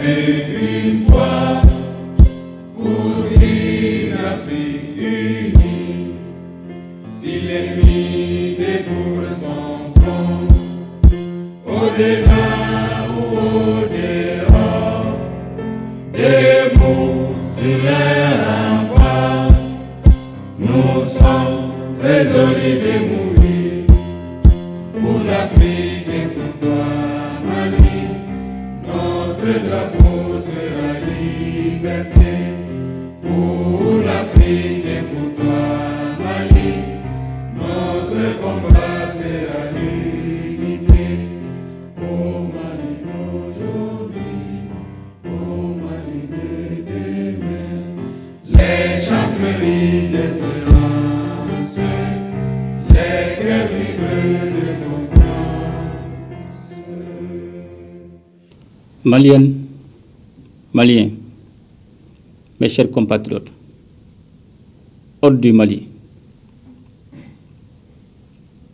une fois pour une Afrique unie. Si l'ennemi découvre son front, au-delà ou au-dehors, debout sur les remparts, nous sommes résolus de mourir pour l'Afrique et pour toi, Mali. Notre drapeau sera liberté pour l'Afrique et pour toi, Mali. Notre combat sera l'unité. Au Mali d'aujourd'hui, au Mali de demain, les chants fleurissent d'espérance, les cœurs libres de confiance. Maliennes, Maliens, mes chers compatriotes, hôtes du Mali,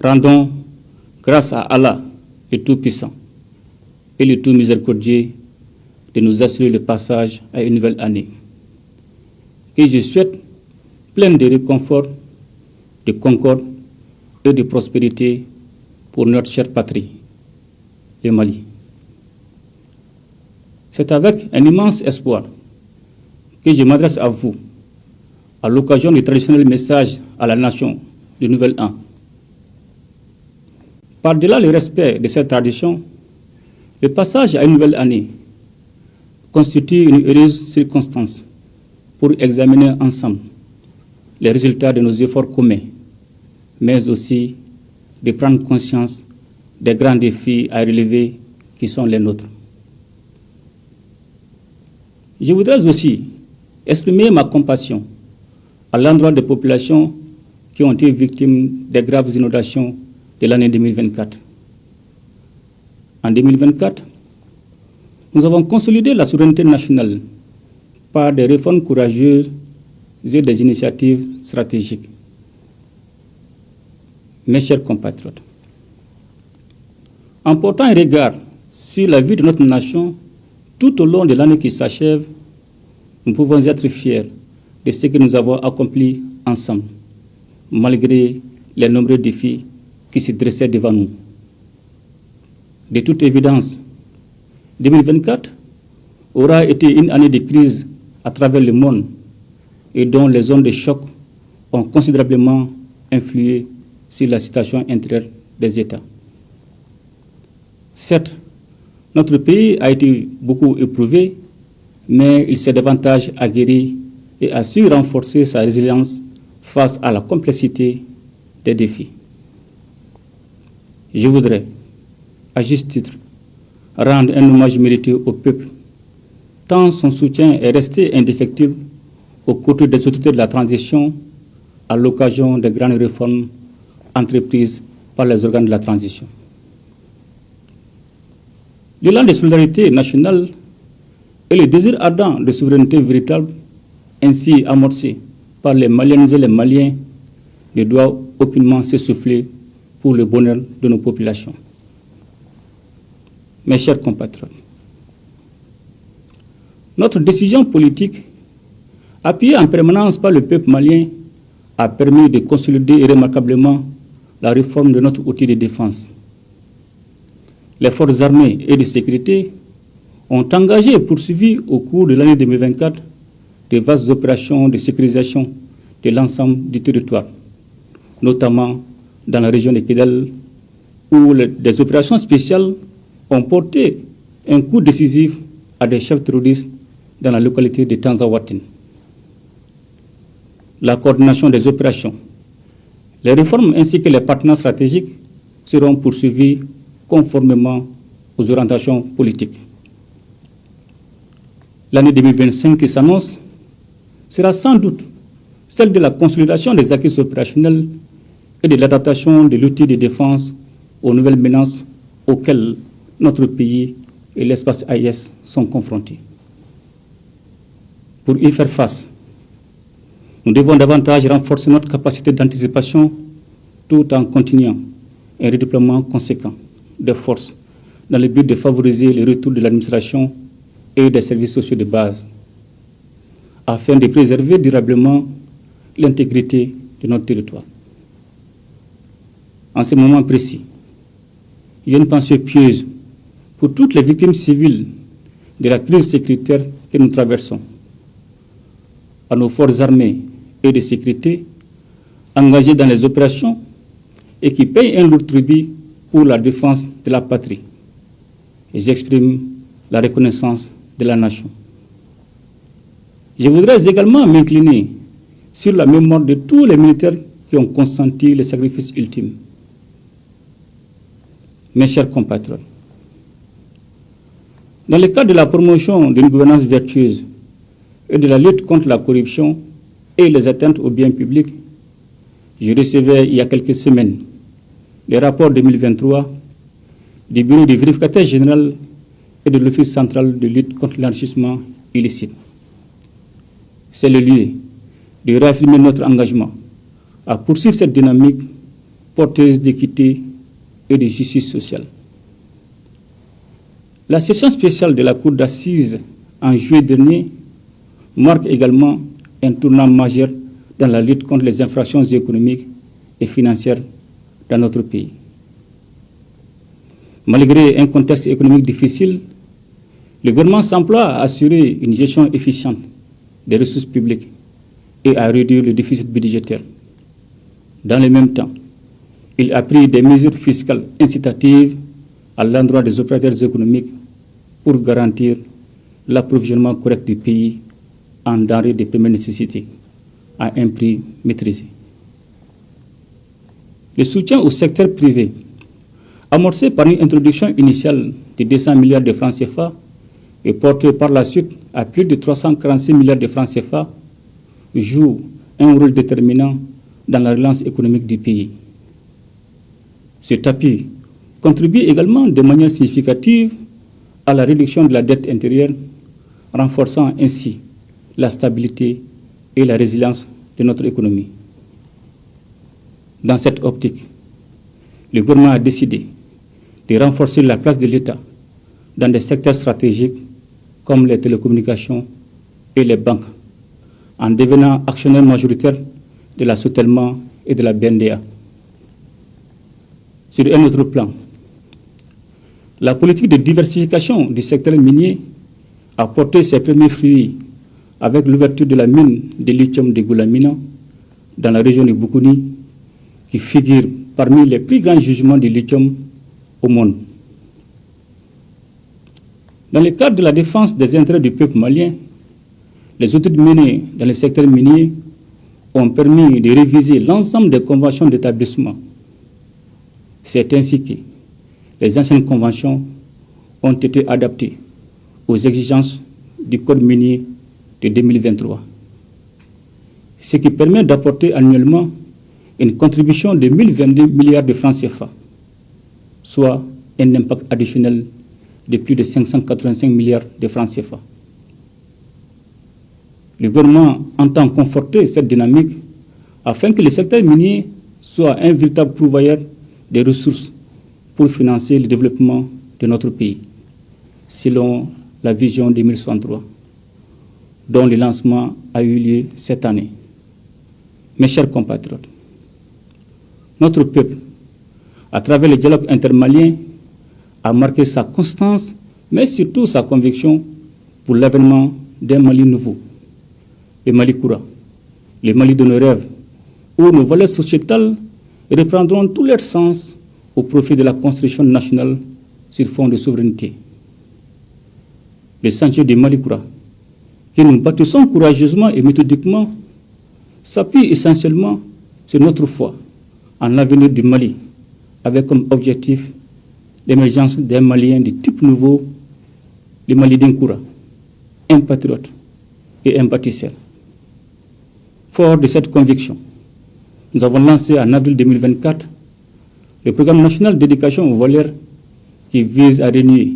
rendons grâce à Allah, le Tout-Puissant et le Tout-Miséricordieux, de nous assurer le passage à une nouvelle année, que je souhaite pleine de réconfort, de concorde et de prospérité pour notre chère patrie, le Mali. C'est avec un immense espoir que je m'adresse à vous à l'occasion du traditionnel message à la nation du Nouvel An. Par-delà le respect de cette tradition, le passage à une nouvelle année constitue une heureuse circonstance pour examiner ensemble les résultats de nos efforts communs, mais aussi de prendre conscience des grands défis à relever qui sont les nôtres. Je voudrais aussi exprimer ma compassion à l'endroit des populations qui ont été victimes des graves inondations de l'année 2024. En 2024, nous avons consolidé la souveraineté nationale par des réformes courageuses et des initiatives stratégiques. Mes chers compatriotes, en portant un regard sur la vie de notre nation tout au long de l'année qui s'achève, nous pouvons être fiers de ce que nous avons accompli ensemble, malgré les nombreux défis qui se dressaient devant nous. De toute évidence, 2024 aura été une année de crise à travers le monde et dont les zones de choc ont considérablement influé sur la situation intérieure des États. Certes, notre pays a été beaucoup éprouvé, mais il s'est davantage aguerri et a su renforcer sa résilience face à la complexité des défis. Je voudrais, à juste titre, rendre un hommage mérité au peuple, tant son soutien est resté indéfectible aux côtés des autorités de la transition à l'occasion des grandes réformes entreprises par les organes de la transition. L'élan de solidarité nationale et le désir ardent de souveraineté véritable ainsi amorcé par les Maliennes et les Maliens ne doit aucunement s'essouffler pour le bonheur de nos populations. Mes chers compatriotes, notre décision politique, appuyée en permanence par le peuple malien, a permis de consolider remarquablement la réforme de notre outil de défense. Les forces armées et de sécurité ont engagé et poursuivi au cours de l'année 2024 de vastes opérations de sécurisation de l'ensemble du territoire, notamment dans la région de Kidal, où des opérations spéciales ont porté un coup décisif à des chefs terroristes dans la localité de Tanzawatin. La coordination des opérations, les réformes ainsi que les partenaires stratégiques seront poursuivis conformément aux orientations politiques. L'année 2025 qui s'annonce sera sans doute celle de la consolidation des acquis opérationnels et de l'adaptation de l'outil de défense aux nouvelles menaces auxquelles notre pays et l'espace AIS sont confrontés. Pour y faire face, nous devons davantage renforcer notre capacité d'anticipation tout en continuant un redéploiement conséquent de forces dans le but de favoriser le retour de l'administration et des services sociaux de base, afin de préserver durablement l'intégrité de notre territoire. En ce moment précis, j'ai une pensée pieuse pour toutes les victimes civiles de la crise sécuritaire que nous traversons, à nos forces armées et de sécurité engagées dans les opérations et qui payent un lourd tribut pour la défense de la patrie. Et j'exprime la reconnaissance de la nation. Je voudrais également m'incliner sur la mémoire de tous les militaires qui ont consenti le sacrifice ultime. Mes chers compatriotes, dans le cadre de la promotion d'une gouvernance vertueuse et de la lutte contre la corruption et les atteintes aux biens publics, je recevais il y a quelques semaines le rapport 2023 du Bureau du vérificateur général et de l'Office central de lutte contre l'enrichissement illicite. C'est le lieu de réaffirmer notre engagement à poursuivre cette dynamique porteuse d'équité et de justice sociale. La session spéciale de la Cour d'assises en juillet dernier marque également un tournant majeur dans la lutte contre les infractions économiques et financières dans notre pays. Malgré un contexte économique difficile, le gouvernement s'emploie à assurer une gestion efficiente des ressources publiques et à réduire le déficit budgétaire. Dans le même temps, il a pris des mesures fiscales incitatives à l'endroit des opérateurs économiques pour garantir l'approvisionnement correct du pays en denrées de première nécessité à un prix maîtrisé. Le soutien au secteur privé, amorcé par une introduction initiale de 200 milliards de francs CFA et porté par la suite à plus de 346 milliards de francs CFA, joue un rôle déterminant dans la relance économique du pays. Cet appui contribue également de manière significative à la réduction de la dette intérieure, renforçant ainsi la stabilité et la résilience de notre économie. Dans cette optique, le gouvernement a décidé de renforcer la place de l'État dans des secteurs stratégiques comme les télécommunications et les banques, en devenant actionnaire majoritaire de la Sotelma et de la BNDA. Sur un autre plan, la politique de diversification du secteur minier a porté ses premiers fruits avec l'ouverture de la mine de lithium de Goulamina dans la région de Boukouni, qui figure parmi les plus grands jugements de lithium au monde. Dans le cadre de la défense des intérêts du peuple malien, les études menées dans le secteur minier ont permis de réviser l'ensemble des conventions d'établissement. C'est ainsi que les anciennes conventions ont été adaptées aux exigences du Code minier de 2023, ce qui permet d'apporter annuellement une contribution de 1022 milliards de francs CFA, soit un impact additionnel de plus de 585 milliards de francs CFA. Le gouvernement entend conforter cette dynamique afin que le secteur minier soit un véritable pourvoyeur des ressources pour financer le développement de notre pays, selon la vision 2063, dont le lancement a eu lieu cette année. Mes chers compatriotes, notre peuple, à travers le dialogue intermalien, a marqué sa constance, mais surtout sa conviction pour l'avènement d'un Mali nouveau, le Mali Koura, le Mali de nos rêves, où nos valeurs sociétales reprendront tout leur sens au profit de la construction nationale sur fond de souveraineté. Le chantier du Mali Koura, que nous bâtissons courageusement et méthodiquement, s'appuie essentiellement sur notre foi en l'avenir du Mali, avec comme objectif l'émergence d'un Malien de type nouveau, le Mali d'un Koura, un patriote et un bâtisseur. Fort de cette conviction, nous avons lancé en avril 2024 le programme national d'éducation aux valeurs qui vise à renouer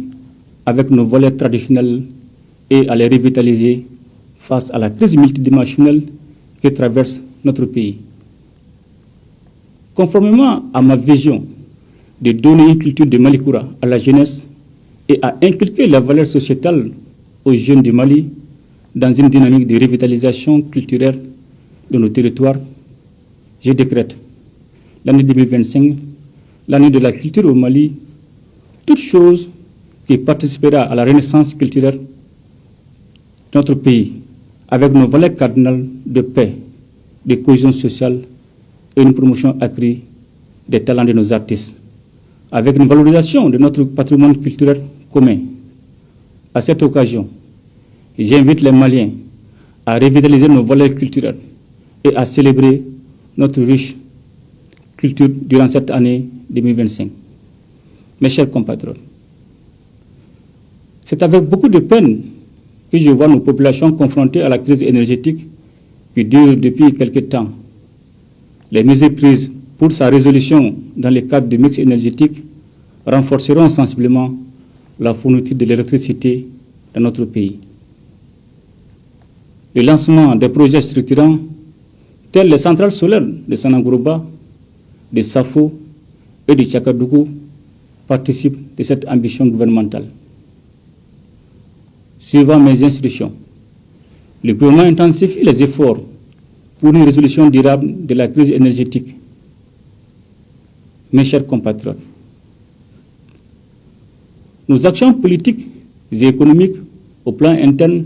avec nos valeurs traditionnelles et à les revitaliser face à la crise multidimensionnelle que traverse notre pays. Conformément à ma vision de donner une culture de Mali Koura à la jeunesse et à inculquer la valeur sociétale aux jeunes du Mali dans une dynamique de revitalisation culturelle de nos territoires, je décrète l'année 2025, l'année de la culture au Mali, toute chose qui participera à la renaissance culturelle de notre pays, avec nos valeurs cardinales de paix, de cohésion sociale et une promotion accrue des talents de nos artistes, avec une valorisation de notre patrimoine culturel commun. À cette occasion, j'invite les Maliens à revitaliser nos valeurs culturelles et à célébrer notre riche culture durant cette année 2025. Mes chers compatriotes, c'est avec beaucoup de peine que je vois nos populations confrontées à la crise énergétique qui dure depuis quelque temps. Les mesures prises pour sa résolution dans le cadre du mix énergétique renforceront sensiblement la fourniture de l'électricité dans notre pays. Le lancement des projets structurants tels les centrales solaires de Sanangourouba, de Safo et de Tchakadougou participent de cette ambition gouvernementale. Suivant mes instructions, le gouvernement intensifie les efforts pour une résolution durable de la crise énergétique. Mes chers compatriotes, nos actions politiques et économiques au plan interne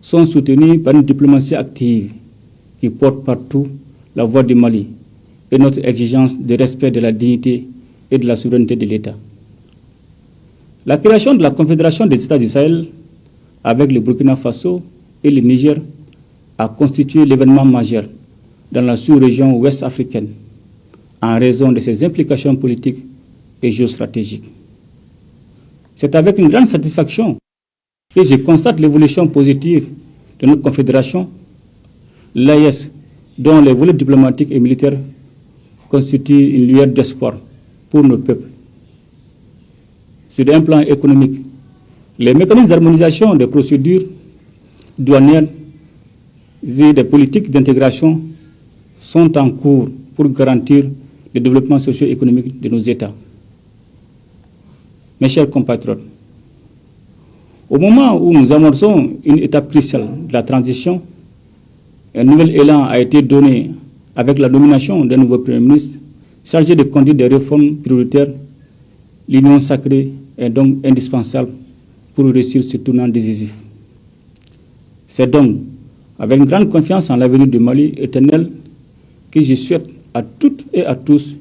sont soutenues par une diplomatie active qui porte partout la voix du Mali et notre exigence de respect de la dignité et de la souveraineté de l'État. La création de la Confédération des États du Sahel avec le Burkina Faso et le Niger a constitué l'événement majeur dans la sous-région ouest africaine en raison de ses implications politiques et géostratégiques. C'est avec une grande satisfaction que je constate l'évolution positive de notre confédération, l'AES, dont les volets diplomatiques et militaires constituent une lueur d'espoir pour nos peuples. Sur un plan économique, les mécanismes d'harmonisation des procédures douanières et des politiques d'intégration sont en cours pour garantir le développement socio-économique de nos États. Mes chers compatriotes, au moment où nous amorçons une étape cruciale de la transition, un nouvel élan a été donné avec la nomination d'un nouveau Premier ministre chargé de conduire des réformes prioritaires. L'union sacrée est donc indispensable pour réussir ce tournant décisif. C'est donc avec une grande confiance en l'avenir du Mali éternel que je souhaite à toutes et à tous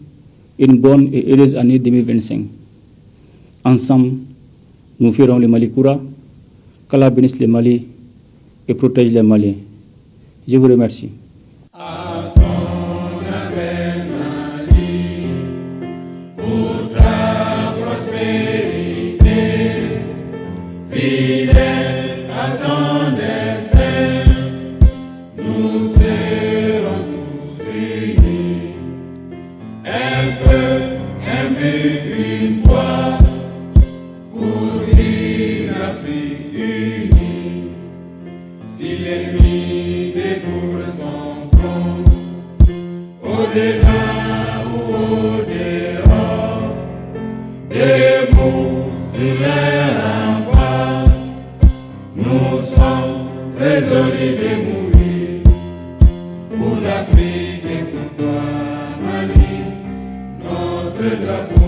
une bonne et heureuse année 2025. Ensemble, nous ferons le Mali Koura, qu'Allah bénisse le Mali et protège les Maliens. Je vous remercie. À ton appel, Mali, pour ta prospérité, fidèle à ton destin, nous serons tous unis. Un peu, un but, une foi, pour une Afrique unie. Si l'ennemi découvre son front, au-delà ou au-dehors, debout sur les remparts, nous sommes résolus de mourir pour l'Afrique et pour toi, Mali, notre drapeau.